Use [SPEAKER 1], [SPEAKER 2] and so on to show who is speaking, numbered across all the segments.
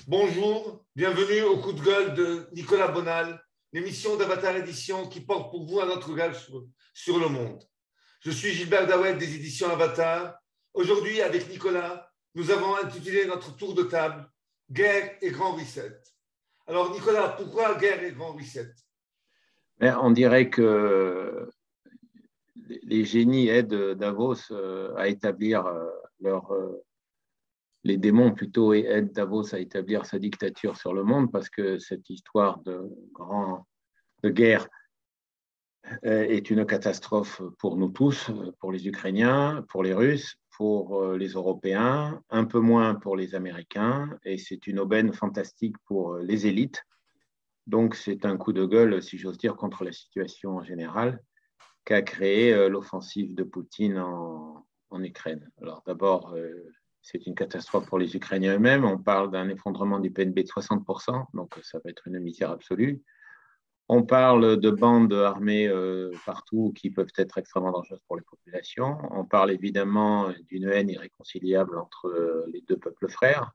[SPEAKER 1] Bonjour, bienvenue au coup de gueule de Nicolas Bonal, l'émission d'Avatar Édition qui porte pour vous un autre regard sur le monde. Je suis Gilbert Dawet des éditions Avatar. Aujourd'hui, avec Nicolas, nous avons intitulé notre tour de table Guerre et Grand Reset. Alors Nicolas, pourquoi Guerre et Grand Reset?
[SPEAKER 2] On dirait que les génies aident Davos à établir les démons plutôt aident Davos à établir sa dictature sur le monde parce que cette histoire de guerre est une catastrophe pour nous tous, pour les Ukrainiens, pour les Russes, pour les Européens, un peu moins pour les Américains, et c'est une aubaine fantastique pour les élites. Donc c'est un coup de gueule, si j'ose dire, contre la situation en général qu'a créé l'offensive de Poutine en Ukraine. Alors d'abord, c'est une catastrophe pour les Ukrainiens eux-mêmes. On parle d'un effondrement du PNB de 60%, donc ça va être une misère absolue. On parle de bandes armées partout qui peuvent être extrêmement dangereuses pour les populations. On parle évidemment d'une haine irréconciliable entre les deux peuples frères,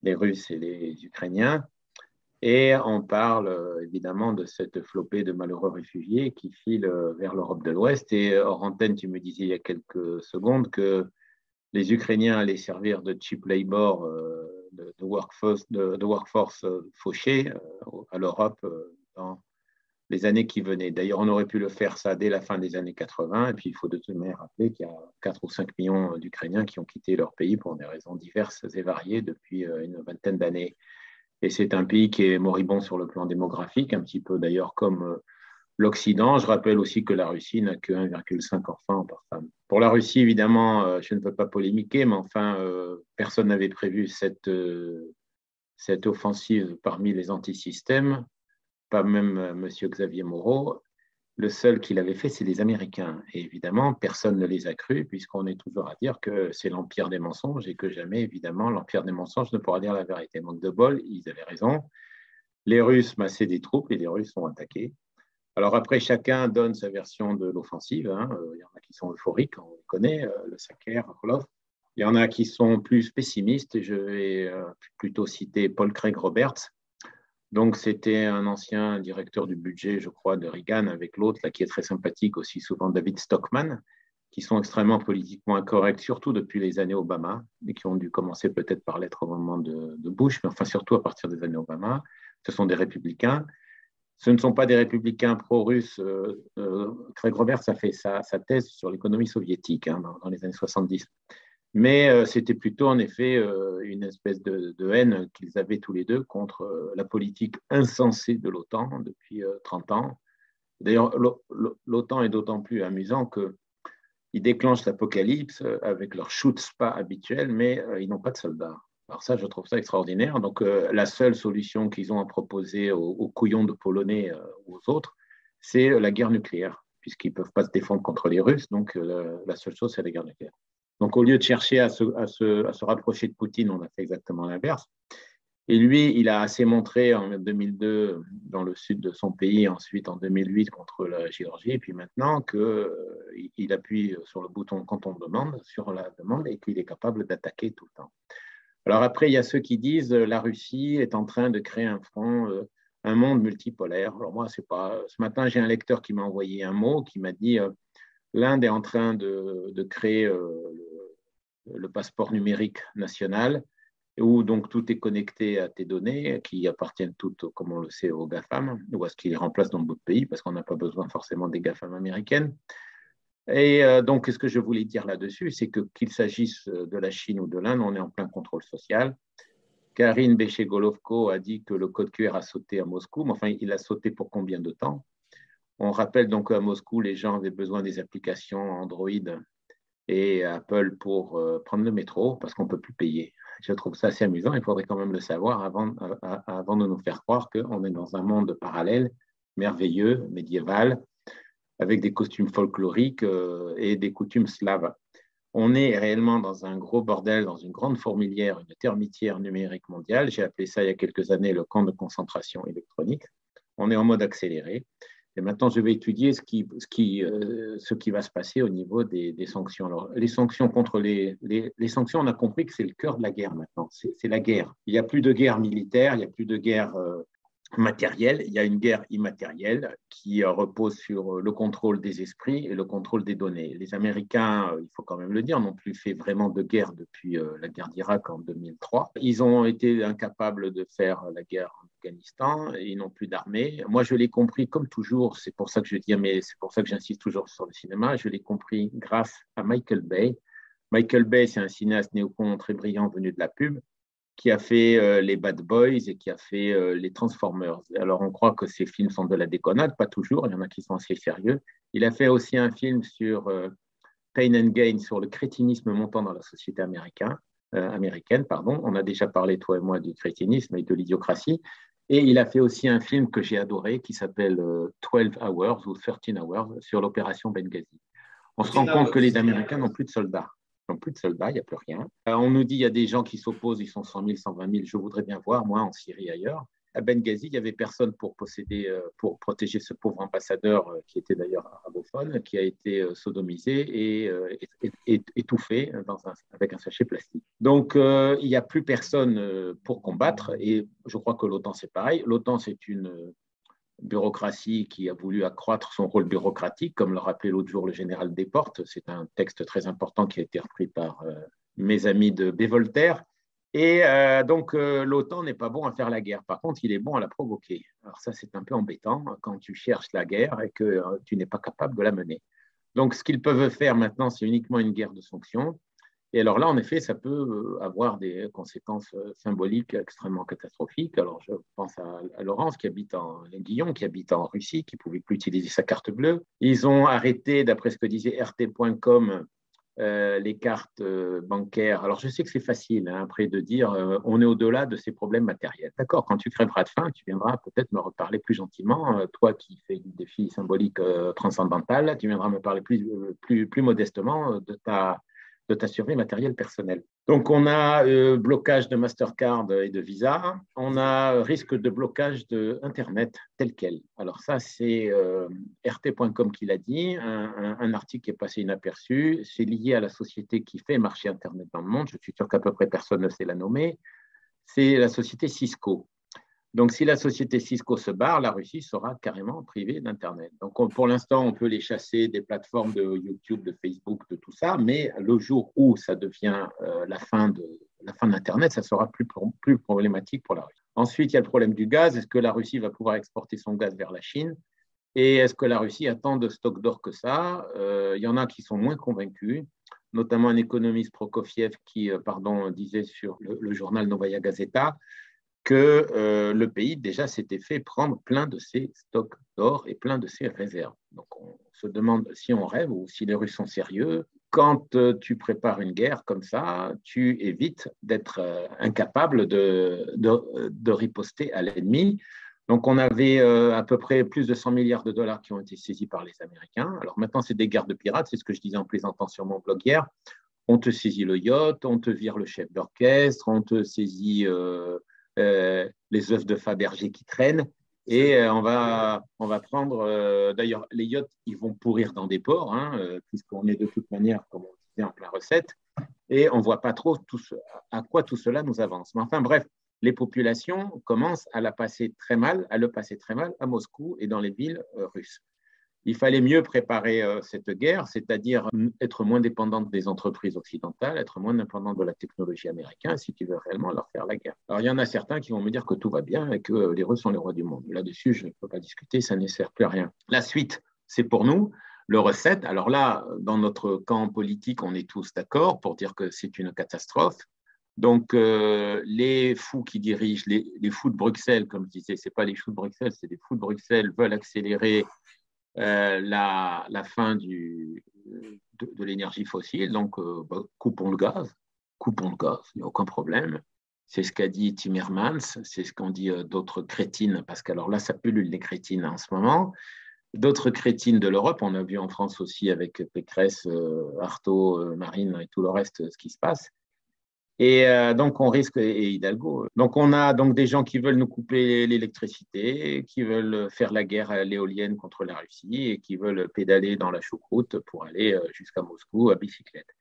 [SPEAKER 2] les Russes et les Ukrainiens. Et on parle évidemment de cette flopée de malheureux réfugiés qui filent vers l'Europe de l'Ouest. Et hors antenne, tu me disais il y a quelques secondes que les Ukrainiens allaient servir de cheap labor, de workforce fauché à l'Europe dans les années qui venaient. D'ailleurs, on aurait pu le faire ça dès la fin des années 80. Et puis, il faut de toute manière rappeler qu'il y a 4 ou 5 millions d'Ukrainiens qui ont quitté leur pays pour des raisons diverses et variées depuis une vingtaine d'années. Et c'est un pays qui est moribond sur le plan démographique, un petit peu d'ailleurs comme l'Occident. Je rappelle aussi que la Russie n'a que 1,5 enfant par femme. Pour la Russie, évidemment, je ne peux pas polémiquer, mais enfin, personne n'avait prévu cette offensive parmi les antisystèmes, pas même M. Xavier Moreau. Le seul qui l'avait fait, c'est les Américains. Et évidemment, personne ne les a crus, puisqu'on est toujours à dire que c'est l'empire des mensonges et que jamais, évidemment, l'empire des mensonges ne pourra dire la vérité. Donc, de bol, ils avaient raison. Les Russes massaient des troupes et les Russes ont attaqué. Alors après, chacun donne sa version de l'offensive. Il y en a qui sont euphoriques, on les connaît, le Saker, Orlov. Il y en a qui sont plus pessimistes, et je vais plutôt citer Paul Craig Roberts. Donc, c'était un ancien directeur du budget, je crois, de Reagan, avec l'autre, là, qui est très sympathique aussi, souvent David Stockman, qui sont extrêmement politiquement incorrects, surtout depuis les années Obama, et qui ont dû commencer peut-être par l'être au moment de Bush, mais enfin surtout à partir des années Obama. Ce sont des républicains. Ce ne sont pas des républicains pro-russes. Craig Roberts a fait sa thèse sur l'économie soviétique dans les années 70. Mais c'était plutôt en effet une espèce de haine qu'ils avaient tous les deux contre la politique insensée de l'OTAN depuis 30 ans. D'ailleurs, l'OTAN est d'autant plus amusant qu'ils déclenchent l'apocalypse avec leur chutzpah habituel, mais ils n'ont pas de soldats. Alors ça, je trouve ça extraordinaire. Donc la seule solution qu'ils ont à proposer aux couillons de Polonais ou aux autres, c'est la guerre nucléaire, puisqu'ils ne peuvent pas se défendre contre les Russes. Donc la seule chose, c'est la guerre nucléaire. Donc, au lieu de chercher à se rapprocher de Poutine, on a fait exactement l'inverse. Et lui, il a assez montré en 2002 dans le sud de son pays, ensuite en 2008 contre la Géorgie, et puis maintenant qu'il appuie sur le bouton quand on demande, sur la demande, et qu'il est capable d'attaquer tout le temps. Alors après, il y a ceux qui disent la Russie est en train de créer un front, un monde multipolaire. Alors moi, c'est pas. Ce matin, j'ai un lecteur qui m'a envoyé un mot qui m'a dit l'Inde est en train de créer le passeport numérique national, où donc tout est connecté à tes données, qui appartiennent toutes, comme on le sait, aux GAFAM, ou à ce qui les remplace dans d'autres pays, parce qu'on n'a pas besoin forcément des GAFAM américaines. Et donc, ce que je voulais dire là-dessus, c'est qu'il s'agisse de la Chine ou de l'Inde, on est en plein contrôle social. Karine Béché-Golovko a dit que le code QR a sauté à Moscou, mais enfin, il a sauté pour combien de temps? On rappelle donc qu'à Moscou, les gens avaient besoin des applications Android et Apple pour prendre le métro parce qu'on ne peut plus payer. Je trouve ça assez amusant. Il faudrait quand même le savoir avant de nous faire croire qu'on est dans un monde parallèle, merveilleux, médiéval, avec des costumes folkloriques et des coutumes slaves. On est réellement dans un gros bordel, dans une grande fourmilière, une termitière numérique mondiale. J'ai appelé ça il y a quelques années le camp de concentration électronique. On est en mode accéléré. Et maintenant, je vais étudier ce qui va se passer au niveau des sanctions. Alors, les sanctions contre les sanctions, on a compris que c'est le cœur de la guerre maintenant. C'est la guerre. Il n'y a plus de guerre militaire, il n'y a plus de guerre matérielle. Il y a une guerre immatérielle qui repose sur le contrôle des esprits et le contrôle des données. Les Américains, il faut quand même le dire, n'ont plus fait vraiment de guerre depuis la guerre d'Irak en 2003. Ils ont été incapables de faire la guerre en Afghanistan, ils n'ont plus d'armée. Moi, je l'ai compris comme toujours, c'est pour ça que je dis, mais c'est pour ça que j'insiste toujours sur le cinéma, je l'ai compris grâce à Michael Bay. Michael Bay, c'est un cinéaste néocon très brillant venu de la pub, qui a fait les Bad Boys et qui a fait les Transformers. Alors, on croit que ces films sont de la déconnade, pas toujours, il y en a qui sont assez sérieux. Il a fait aussi un film sur Pain and Gain, sur le crétinisme montant dans la société américaine. On a déjà parlé, toi et moi, du crétinisme et de l'idiocratie. Et il a fait aussi un film que j'ai adoré qui s'appelle 12 Hours ou 13 Hours sur l'opération Benghazi. On se rend compte que les Américains n'ont plus de soldats. Ils n'ont plus de soldats, il n'y a plus rien. On nous dit qu'il y a des gens qui s'opposent, ils sont 100 000, 120 000. Je voudrais bien voir, moi, en Syrie et ailleurs. À Benghazi, il n'y avait personne pour protéger ce pauvre ambassadeur, qui était d'ailleurs arabophone, qui a été sodomisé et étouffé avec un sachet plastique. Donc, il n'y a plus personne pour combattre. Et je crois que l'OTAN, c'est pareil. L'OTAN, c'est une bureaucratie qui a voulu accroître son rôle bureaucratique, comme le rappelait l'autre jour le général Desportes. C'est un texte très important qui a été repris par mes amis de Voltaire. Et donc, l'OTAN n'est pas bon à faire la guerre. Par contre, il est bon à la provoquer. Alors ça, c'est un peu embêtant quand tu cherches la guerre et que tu n'es pas capable de la mener. Donc, ce qu'ils peuvent faire maintenant, c'est uniquement une guerre de sanctions. Et alors là, en effet, ça peut avoir des conséquences symboliques extrêmement catastrophiques. Alors, je pense à Laurence, Guillaume, qui habite en Russie, qui ne pouvait plus utiliser sa carte bleue. Ils ont arrêté, d'après ce que disait RT.com, les cartes bancaires. Alors, je sais que c'est facile, hein, après, de dire on est au-delà de ces problèmes matériels. D'accord, quand tu crèveras de faim, tu viendras peut-être me reparler plus gentiment. Toi qui fais du défi symbolique transcendantal, tu viendras me parler plus modestement de ta survie matérielle personnelle. Donc, on a blocage de Mastercard et de Visa. On a risque de blocage d'Internet tel quel. Alors ça, c'est RT.com qui l'a dit, un article qui est passé inaperçu. C'est lié à la société qui fait marcher Internet dans le monde. Je suis sûr qu'à peu près personne ne sait la nommer. C'est la société Cisco. Donc, si la société Cisco se barre, la Russie sera carrément privée d'Internet. Donc, pour l'instant, on peut les chasser des plateformes de YouTube, de Facebook, de tout ça, mais le jour où ça devient la fin d'Internet, ça sera plus problématique pour la Russie. Ensuite, il y a le problème du gaz. Est-ce que la Russie va pouvoir exporter son gaz vers la Chine? Et est-ce que la Russie a tant de stocks d'or que ça? Il y en a qui sont moins convaincus, notamment un économiste, Prokofiev, qui disait sur le journal Novaya Gazeta que le pays déjà s'était fait prendre plein de ses stocks d'or et plein de ses réserves. Donc on se demande si on rêve ou si les Russes sont sérieux. Quand tu prépares une guerre comme ça, tu évites d'être incapable de riposter à l'ennemi. Donc on avait à peu près plus de 100 milliards de dollars qui ont été saisis par les Américains. Alors maintenant, c'est des guerres de pirates, c'est ce que je disais en plaisantant sur mon blog hier. On te saisit le yacht, on te vire le chef d'orchestre, on te saisit les œufs de Fabergé qui traînent. Et on va prendre, d'ailleurs, les yachts, ils vont pourrir dans des ports, puisqu'on est de toute manière, comme on disait, en plein recette, et on ne voit pas trop à quoi tout cela nous avance. Mais enfin, bref, les populations commencent à le passer très mal à Moscou et dans les villes russes. Il fallait mieux préparer cette guerre, c'est-à-dire être moins dépendante des entreprises occidentales, être moins dépendante de la technologie américaine si tu veux réellement leur faire la guerre. Alors, il y en a certains qui vont me dire que tout va bien et que les Russes sont les rois du monde. Là-dessus, je ne peux pas discuter, ça ne sert plus à rien. La suite, c'est pour nous. Le recette, alors là, dans notre camp politique, on est tous d'accord pour dire que c'est une catastrophe. Donc, les fous qui dirigent, les fous de Bruxelles, comme je disais, ce n'est pas les fous de Bruxelles, c'est les fous de Bruxelles veulent accélérer la fin de l'énergie fossile, donc coupons le gaz, il n'y a aucun problème. C'est ce qu'a dit Timmermans, c'est ce qu'ont dit d'autres crétines, parce qu'alors là, ça pullule les crétines en ce moment. D'autres crétines de l'Europe, on a vu en France aussi avec Pécresse, Artaud, Marine et tout le reste, ce qui se passe. Et donc, on risque, et Hidalgo. Donc, on a donc des gens qui veulent nous couper l'électricité, qui veulent faire la guerre à l'éolienne contre la Russie et qui veulent pédaler dans la choucroute pour aller jusqu'à Moscou à bicyclette.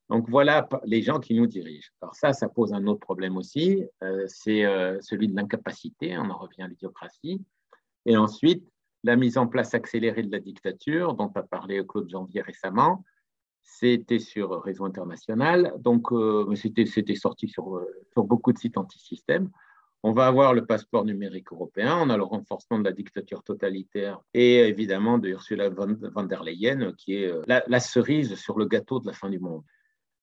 [SPEAKER 2] Donc, voilà les gens qui nous dirigent. Alors ça pose un autre problème aussi, c'est celui de l'incapacité, on en revient à l'idiocratie. Et ensuite, la mise en place accélérée de la dictature, dont a parlé Claude Janvier récemment. C'était sur Réseau International, donc c'était sorti sur beaucoup de sites anti-système. On va avoir le passeport numérique européen, on a le renforcement de la dictature totalitaire et évidemment de Ursula von der Leyen, qui est la cerise sur le gâteau de la fin du monde.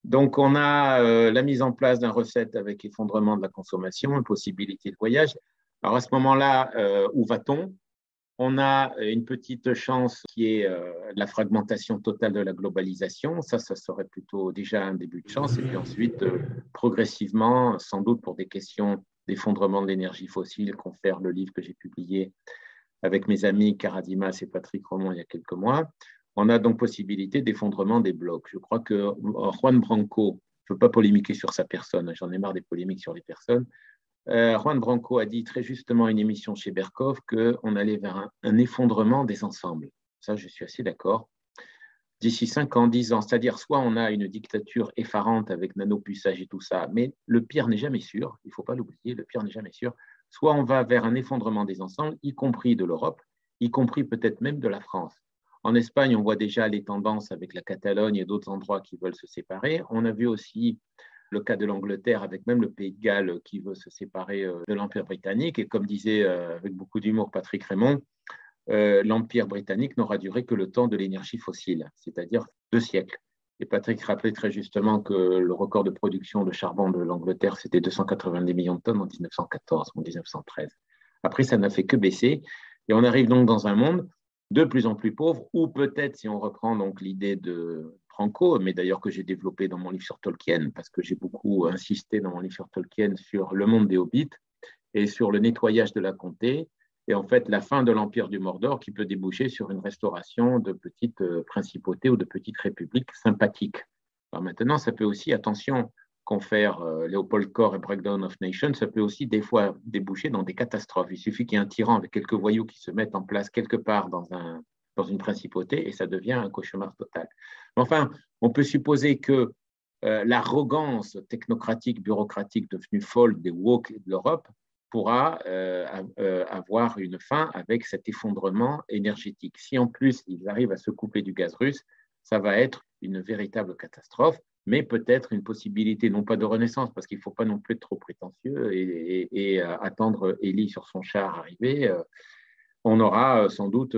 [SPEAKER 2] Donc, on a la mise en place d'un recette avec effondrement de la consommation, possibilité de voyage. Alors, à ce moment-là, où va-t-on? On a une petite chance qui est la fragmentation totale de la globalisation. Ça serait plutôt déjà un début de chance. Et puis ensuite, progressivement, sans doute pour des questions d'effondrement de l'énergie fossile, confère le livre que j'ai publié avec mes amis Karadimas et Patrick Romand il y a quelques mois, on a donc possibilité d'effondrement des blocs. Je crois que Juan Branco, je ne veux pas polémiquer sur sa personne, j'en ai marre des polémiques sur les personnes, Juan Branco a dit très justement à une émission chez Berkov qu'on allait vers un effondrement des ensembles. Ça, je suis assez d'accord. D'ici 5 ans, 10 ans, c'est-à-dire soit on a une dictature effarante avec nanopuçage et tout ça, mais le pire n'est jamais sûr, il ne faut pas l'oublier, le pire n'est jamais sûr, soit on va vers un effondrement des ensembles, y compris de l'Europe, y compris peut-être même de la France. En Espagne, on voit déjà les tendances avec la Catalogne et d'autres endroits qui veulent se séparer. On a vu aussi le cas de l'Angleterre, avec même le Pays de Galles qui veut se séparer de l'Empire britannique. Et comme disait avec beaucoup d'humour Patrick Raymond, l'Empire britannique n'aura duré que le temps de l'énergie fossile, c'est-à-dire 2 siècles. Et Patrick rappelait très justement que le record de production de charbon de l'Angleterre, c'était 290 millions de tonnes en 1914 ou 1913. Après, ça n'a fait que baisser. Et on arrive donc dans un monde de plus en plus pauvre, ou peut-être, si on reprend donc l'idée de Franco, mais d'ailleurs que j'ai développé dans mon livre sur Tolkien, parce que j'ai beaucoup insisté dans mon livre sur Tolkien sur le monde des hobbits et sur le nettoyage de la comté, et en fait la fin de l'empire du Mordor qui peut déboucher sur une restauration de petites principautés ou de petites républiques sympathiques. Alors maintenant, ça peut aussi, attention, confère Léopold Kohr et Breakdown of Nations, ça peut aussi des fois déboucher dans des catastrophes. Il suffit qu'il y ait un tyran avec quelques voyous qui se mettent en place quelque part dans une principauté et ça devient un cauchemar total. Enfin, on peut supposer que l'arrogance technocratique, bureaucratique devenue folle des woke de l'Europe pourra avoir une fin avec cet effondrement énergétique. Si en plus ils arrivent à se couper du gaz russe, ça va être une véritable catastrophe, mais peut-être une possibilité, non pas de renaissance, parce qu'il ne faut pas non plus être trop prétentieux et attendre Élie sur son char arriver. On aura sans doute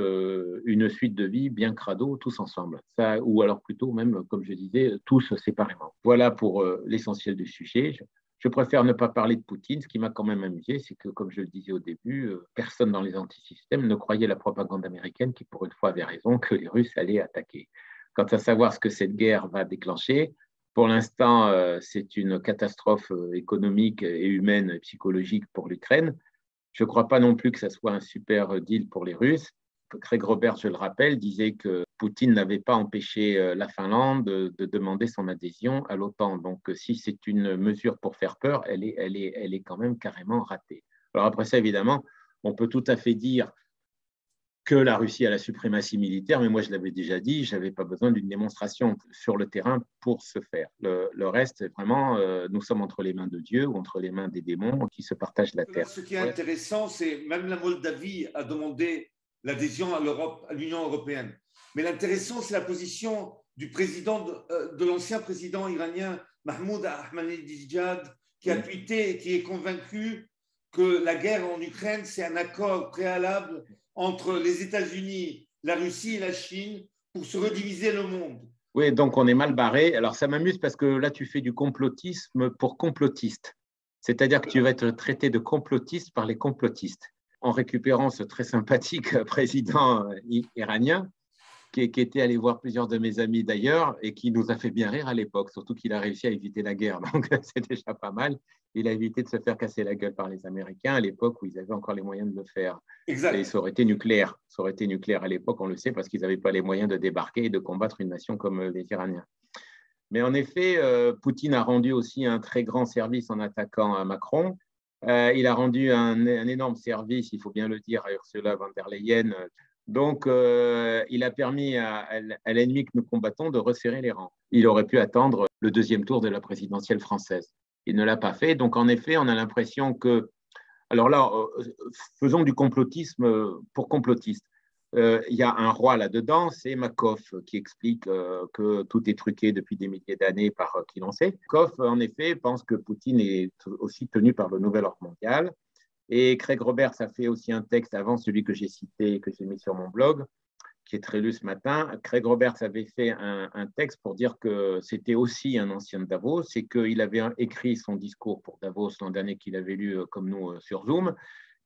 [SPEAKER 2] une suite de vie bien crado, tous ensemble. Ça, ou alors plutôt même, comme je disais, tous séparément. Voilà pour l'essentiel du sujet. Je préfère ne pas parler de Poutine. Ce qui m'a quand même amusé, c'est que, comme je le disais au début, personne dans les antisystèmes ne croyait la propagande américaine qui, pour une fois, avait raison que les Russes allaient attaquer. Quant à savoir ce que cette guerre va déclencher, pour l'instant, c'est une catastrophe économique et humaine et psychologique pour l'Ukraine. Je ne crois pas non plus que ça soit un super deal pour les Russes. Craig Roberts, je le rappelle, disait que Poutine n'avait pas empêché la Finlande de demander son adhésion à l'OTAN. Donc, si c'est une mesure pour faire peur, elle est quand même carrément ratée. Alors après ça, évidemment, on peut tout à fait dire que la Russie a la suprématie militaire, mais moi je l'avais déjà dit, je n'avais pas besoin d'une démonstration sur le terrain pour ce faire. Le reste, c'est vraiment, nous sommes entre les mains de Dieu ou entre les mains des démons qui se partagent la terre.
[SPEAKER 1] Ce qui est intéressant, c'est même la Moldavie a demandé l'adhésion à l'Europe, à l'Union européenne. Mais l'intéressant, c'est la position du président, de l'ancien président iranien Mahmoud Ahmadinejad, qui a tweeté et qui est convaincu que la guerre en Ukraine, c'est un accord préalable entre les États-Unis, la Russie et la Chine pour se rediviser le monde.
[SPEAKER 2] Oui, donc on est mal barré. Alors ça m'amuse parce que là, tu fais du complotisme pour complotiste. C'est-à-dire que tu vas être traité de complotiste par les complotistes. En récupérant ce très sympathique président iranien, qui était allé voir plusieurs de mes amis d'ailleurs et qui nous a fait bien rire à l'époque, surtout qu'il a réussi à éviter la guerre. Donc c'est déjà pas mal. Il a évité de se faire casser la gueule par les Américains à l'époque où ils avaient encore les moyens de le faire.
[SPEAKER 1] Exact.
[SPEAKER 2] Et ça aurait été nucléaire. Ça aurait été nucléaire à l'époque, on le sait, parce qu'ils n'avaient pas les moyens de débarquer et de combattre une nation comme les Iraniens. Mais en effet, Poutine a rendu aussi un très grand service en attaquant à Macron. Il a rendu un énorme service, il faut bien le dire, à Ursula von der Leyen. Donc, il a permis à l'ennemi que nous combattons de resserrer les rangs. Il aurait pu attendre le deuxième tour de la présidentielle française. Il ne l'a pas fait. Donc, en effet, on a l'impression que… Alors là, faisons du complotisme pour complotiste. Il y a un roi là-dedans, c'est Makov, qui explique que tout est truqué depuis des milliers d'années par qui l'on sait. Makov, en effet, pense que Poutine est aussi tenu par le nouvel ordre mondial. Et Craig Roberts a fait aussi un texte avant celui que j'ai cité, que j'ai mis sur mon blog, qui est très lu ce matin. Craig Roberts avait fait un texte pour dire que c'était aussi un ancien de Davos, c'est qu'il avait écrit son discours pour Davos l'an dernier qu'il avait lu comme nous sur Zoom,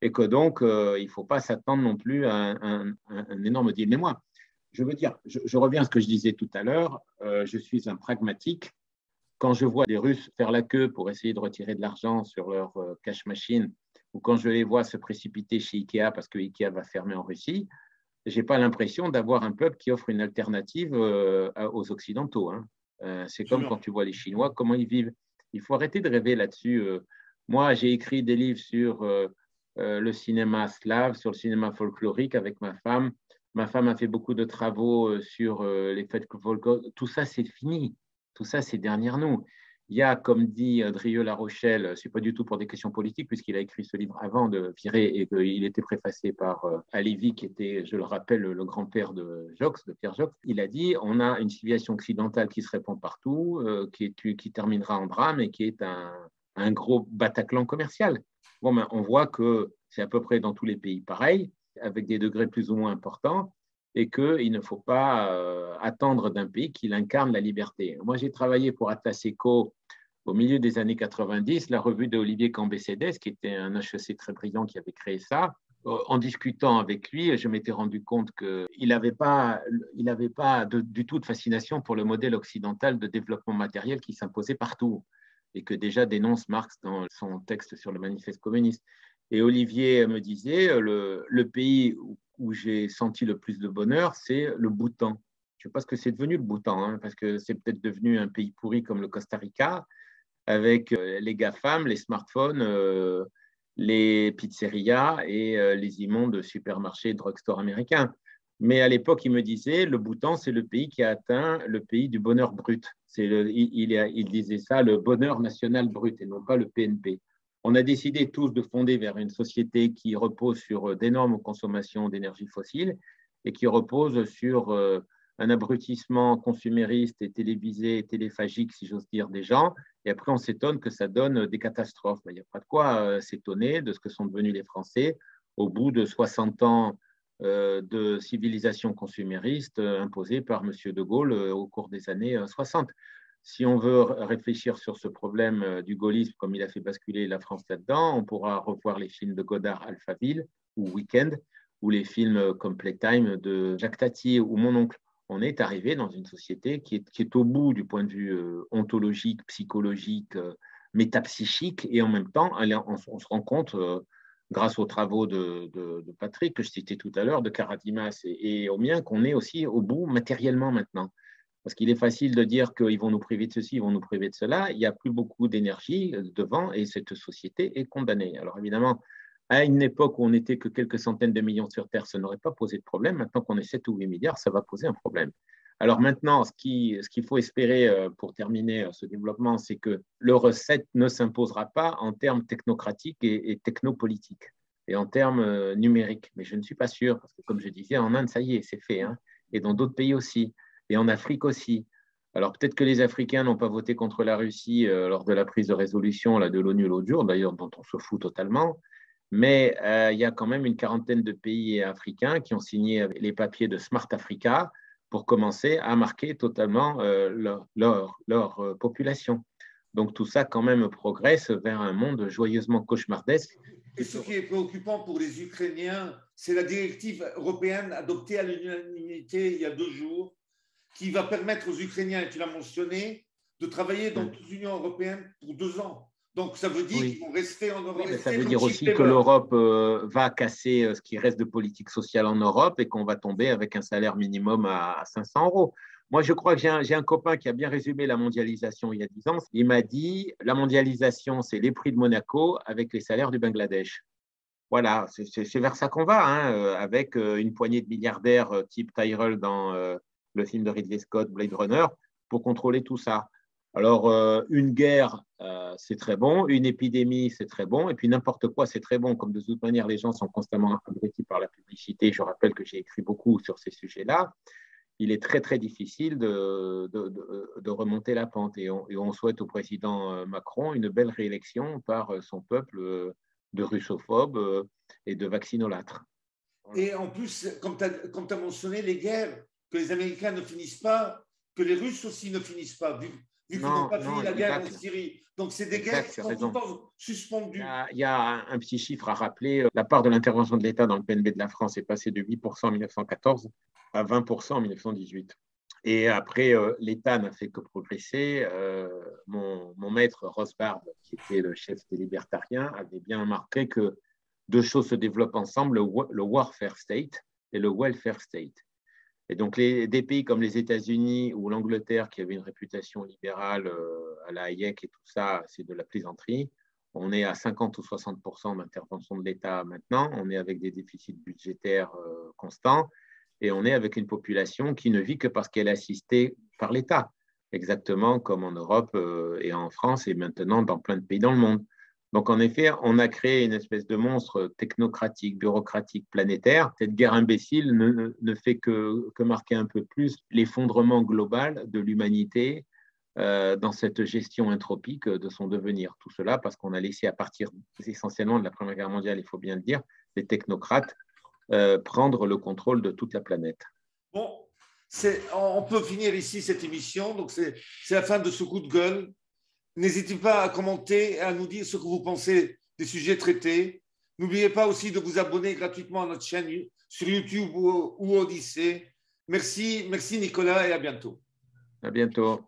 [SPEAKER 2] et que donc il ne faut pas s'attendre non plus à un énorme deal. Mais moi, je veux dire, je reviens à ce que je disais tout à l'heure, je suis un pragmatique. Quand je vois les Russes faire la queue pour essayer de retirer de l'argent sur leur cash machine, ou quand je les vois se précipiter chez Ikea parce que Ikea va fermer en Russie, je n'ai pas l'impression d'avoir un peuple qui offre une alternative aux Occidentaux. Hein. C'est comme quand tu vois les Chinois, comment ils vivent. Il faut arrêter de rêver là-dessus. Moi, j'ai écrit des livres sur le cinéma slave, sur le cinéma folklorique avec ma femme. Ma femme a fait beaucoup de travaux sur les fêtes folkloriques. Tout ça, c'est fini. Tout ça, c'est derrière nous. Il y a, comme dit Drieux La Rochelle, ce n'est pas du tout pour des questions politiques, puisqu'il a écrit ce livre avant de virer et qu'il était préfacé par Halévy, qui était, je le rappelle, le grand-père de Jox, de Pierre Jox. Il a dit on a une civilisation occidentale qui se répand partout, qui terminera en drame et qui est un gros Bataclan commercial. Bon, ben, on voit que c'est à peu près dans tous les pays pareil, avec des degrés plus ou moins importants, et qu'il ne faut pas attendre d'un pays qu'il incarne la liberté. Moi, j'ai travaillé pour Atlas Eco au milieu des années 90, la revue d'Olivier Cambacédès, qui était un HEC très brillant qui avait créé ça. En discutant avec lui, je m'étais rendu compte qu'il n'avait pas du tout de fascination pour le modèle occidental de développement matériel qui s'imposait partout et que déjà dénonce Marx dans son texte sur le manifeste communiste. Et Olivier me disait, le pays où j'ai senti le plus de bonheur, c'est le Bhoutan. Je ne sais pas ce que c'est devenu le Bhoutan, hein, parce que c'est peut-être devenu un pays pourri comme le Costa Rica, avec les GAFAM, les smartphones, les pizzerias et les immondes supermarchés et drugstores américains. Mais à l'époque, il me disait, le Bhoutan, c'est le pays qui a atteint le pays du bonheur brut. Il disait ça, le bonheur national brut, et non pas le PNP. On a décidé tous de fonder vers une société qui repose sur d'énormes consommations d'énergie fossile et qui repose sur un abrutissement consumériste et télévisé et téléphagique, si j'ose dire, des gens. Et après, on s'étonne que ça donne des catastrophes. Il n'y a pas de quoi s'étonner de ce que sont devenus les Français au bout de 60 ans de civilisation consumériste imposée par M. de Gaulle au cours des années 60. Si on veut réfléchir sur ce problème du gaullisme, comme il a fait basculer la France là-dedans, on pourra revoir les films de Godard, Alphaville ou Weekend, ou les films comme Playtime de Jacques Tati ou Mon oncle. On est arrivé dans une société qui est au bout du point de vue ontologique, psychologique, métapsychique, et en même temps, on se rend compte, grâce aux travaux de Patrick, que je citais tout à l'heure, de Karadimas et au mien, qu'on est aussi au bout matériellement maintenant. Parce qu'il est facile de dire qu'ils vont nous priver de ceci, ils vont nous priver de cela. Il n'y a plus beaucoup d'énergie devant et cette société est condamnée. Alors évidemment, à une époque où on n'était que quelques centaines de millions sur Terre, ça n'aurait pas posé de problème. Maintenant qu'on est 7 ou 8 milliards, ça va poser un problème. Alors maintenant, ce qu'il faut espérer pour terminer ce développement, c'est que le recette ne s'imposera pas en termes technocratiques et technopolitiques et en termes numériques. Mais je ne suis pas sûr, parce que comme je disais, en Inde, ça y est, c'est fait, hein, et dans d'autres pays aussi. Et en Afrique aussi. Alors peut-être que les Africains n'ont pas voté contre la Russie lors de la prise de résolution là, de l'ONU l'autre jour, d'ailleurs dont on se fout totalement, mais il y a quand même une quarantaine de pays africains qui ont signé les papiers de Smart Africa pour commencer à marquer totalement leur population. Donc tout ça quand même progresse vers un monde joyeusement cauchemardesque.
[SPEAKER 1] Et ce qui est préoccupant pour les Ukrainiens, c'est la directive européenne adoptée à l'unanimité il y a 2 jours, qui va permettre aux Ukrainiens, et tu l'as mentionné, de travailler dans toute l'Union européenne pour 2 ans. Donc, ça veut dire qu'ils vont rester en Europe.
[SPEAKER 2] Oui, ça veut dire aussi que l'Europe va casser ce qui reste de politique sociale en Europe et qu'on va tomber avec un salaire minimum à 500 euros. Moi, je crois que j'ai un copain qui a bien résumé la mondialisation il y a 10 ans. Il m'a dit, la mondialisation, c'est les prix de Monaco avec les salaires du Bangladesh. Voilà, c'est vers ça qu'on va, hein, avec une poignée de milliardaires type Tyrell dans le film de Ridley Scott, Blade Runner, pour contrôler tout ça. Alors, une guerre, c'est très bon, une épidémie, c'est très bon, et puis n'importe quoi, c'est très bon. Comme de toute manière, les gens sont constamment abrutis par la publicité. Je rappelle que j'ai écrit beaucoup sur ces sujets-là. Il est très, très difficile de remonter la pente. Et on souhaite au président Macron une belle réélection par son peuple de russophobes et de vaccinolâtres.
[SPEAKER 1] Voilà. Et en plus, comme tu as mentionné, les guerres, que les Américains ne finissent pas, que les Russes aussi ne finissent pas, vu qu'ils n'ont pas fini la guerre en Syrie. Donc, c'est des guerres qui sont tout le temps suspendues.
[SPEAKER 2] Il y a un petit chiffre à rappeler. La part de l'intervention de l'État dans le PNB de la France est passée de 8% en 1914 à 20% en 1918. Et après, l'État n'a fait que progresser. Mon maître Rosbard, qui était le chef des libertariens, avait bien marqué que deux choses se développent ensemble, le warfare state et le welfare state. Et donc, des pays comme les États-Unis ou l'Angleterre, qui avaient une réputation libérale à la Hayek et tout ça, c'est de la plaisanterie. On est à 50 ou 60% d'intervention de l'État maintenant. On est avec des déficits budgétaires constants. Et on est avec une population qui ne vit que parce qu'elle est assistée par l'État, exactement comme en Europe et en France et maintenant dans plein de pays dans le monde. Donc, en effet, on a créé une espèce de monstre technocratique, bureaucratique, planétaire. Cette guerre imbécile ne fait que marquer un peu plus l'effondrement global de l'humanité dans cette gestion entropique de son devenir. Tout cela parce qu'on a laissé, à partir essentiellement de la Première Guerre mondiale, il faut bien le dire, les technocrates prendre le contrôle de toute la planète.
[SPEAKER 1] Bon, on peut finir ici cette émission. Donc, c'est la fin de ce coup de gueule. N'hésitez pas à commenter et à nous dire ce que vous pensez des sujets traités. N'oubliez pas aussi de vous abonner gratuitement à notre chaîne sur YouTube ou Odyssée. Merci Nicolas et à bientôt.
[SPEAKER 2] À bientôt.